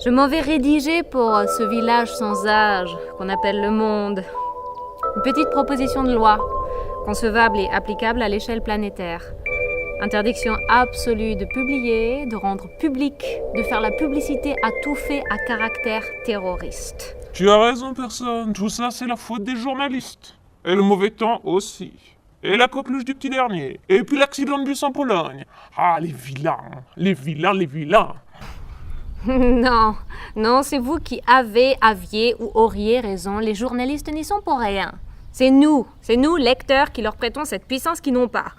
Je m'en vais rédiger pour ce village sans âge qu'on appelle le monde. Une petite proposition de loi, concevable et applicable à l'échelle planétaire. Interdiction absolue de publier, de rendre public, de faire la publicité à tout fait à caractère terroriste. Tu as raison, personne. Tout ça, c'est la faute des journalistes. Et le mauvais temps aussi. Et la coqueluche du petit dernier. Et puis l'accident de bus en Pologne. Ah, les vilains. Les vilains, les vilains. Non, c'est vous qui aviez ou auriez raison. Les journalistes n'y sont pour rien. C'est nous, lecteurs, qui leur prêtons cette puissance qu'ils n'ont pas.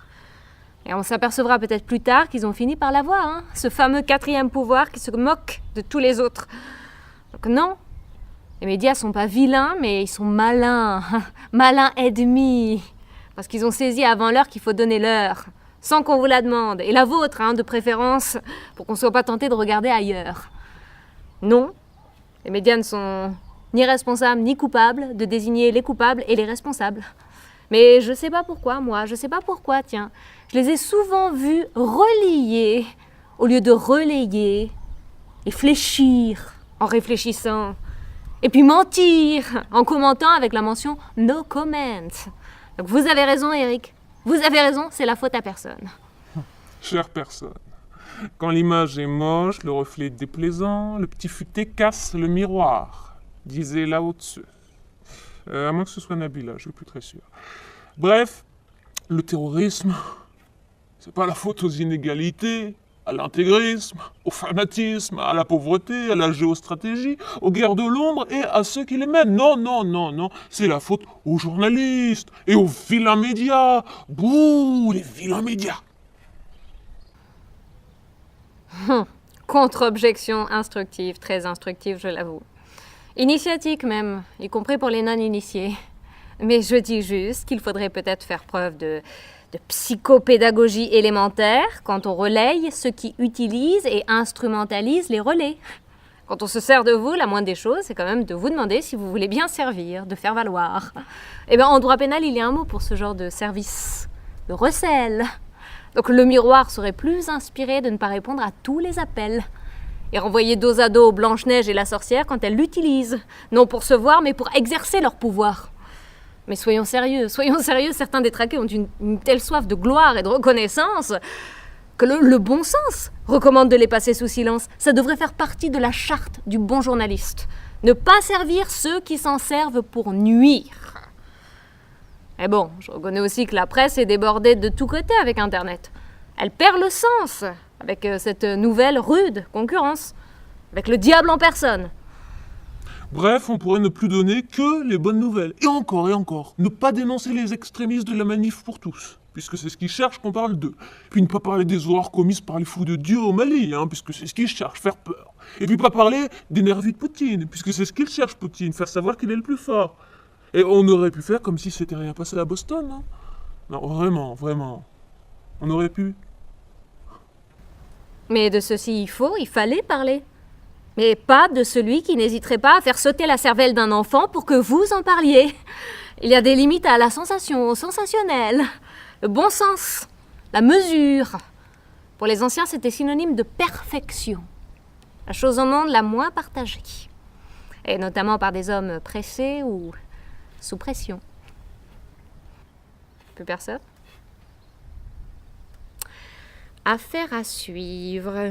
Et on s'apercevra peut-être plus tard qu'ils ont fini par l'avoir, hein, ce fameux quatrième pouvoir qui se moque de tous les autres. Donc non, les médias sont pas vilains, mais ils sont malins, malins ennemis, parce qu'ils ont saisi avant l'heure qu'il faut donner l'heure, sans qu'on vous la demande, et la vôtre, hein, de préférence, pour qu'on ne soit pas tenté de regarder ailleurs. Non, les médias ne sont ni responsables ni coupables de désigner les coupables et les responsables. Mais je sais pas pourquoi, tiens. Je les ai souvent vus relier au lieu de relayer, et fléchir en réfléchissant, et puis mentir en commentant avec la mention « no comment ». Donc vous avez raison, Eric. Vous avez raison, c'est la faute à personne. Chère personne. Quand l'image est moche, le reflet est déplaisant, le petit futé casse le miroir, disait Lao Tzu. À moins que ce soit Nabila, je suis plus très sûr. Bref, le terrorisme, c'est pas la faute aux inégalités, à l'intégrisme, au fanatisme, à la pauvreté, à la géostratégie, aux guerres de l'ombre et à ceux qui les mènent. Non, c'est la faute aux journalistes et aux vilains médias. Bouh, les vilains médias. Contre-objection instructive, très instructive, je l'avoue. Initiatique même, y compris pour les non-initiés. Mais je dis juste qu'il faudrait peut-être faire preuve de psychopédagogie élémentaire quand on relaye ceux qui utilisent et instrumentalisent les relais. Quand on se sert de vous, la moindre des choses, c'est quand même de vous demander si vous voulez bien servir, de faire valoir. Eh bien, en droit pénal, il y a un mot pour ce genre de service, le recel. Donc le miroir serait plus inspiré de ne pas répondre à tous les appels et renvoyer dos à dos Blanche-Neige et la sorcière quand elles l'utilisent, non pour se voir, mais pour exercer leur pouvoir. Mais soyons sérieux, certains détraqués ont une telle soif de gloire et de reconnaissance que le bon sens recommande de les passer sous silence. Ça devrait faire partie de la charte du bon journaliste. Ne pas servir ceux qui s'en servent pour nuire. Et bon, je reconnais aussi que la presse est débordée de tous côtés avec Internet. Elle perd le sens avec cette nouvelle rude concurrence, avec le diable en personne. Bref, on pourrait ne plus donner que les bonnes nouvelles. Et encore. Ne pas dénoncer les extrémistes de la manif pour tous, puisque c'est ce qu'ils cherchent qu'on parle d'eux. Puis ne pas parler des horreurs commises par les fous de Dieu au Mali, puisque c'est ce qu'ils cherchent, faire peur. Et puis pas parler des nervis de Poutine, puisque c'est ce qu'il cherche, Poutine, faire savoir qu'il est le plus fort. Et on aurait pu faire comme si c'était rien passé à Boston, hein. Non, vraiment. On aurait pu. Mais de ceci il fallait parler. Mais pas de celui qui n'hésiterait pas à faire sauter la cervelle d'un enfant pour que vous en parliez. Il y a des limites à la sensation, au sensationnel, le bon sens, la mesure. Pour les anciens, c'était synonyme de perfection. La chose au monde la moins partagée. Et notamment par des hommes pressés ou sous pression. Plus personne ? Affaire à suivre.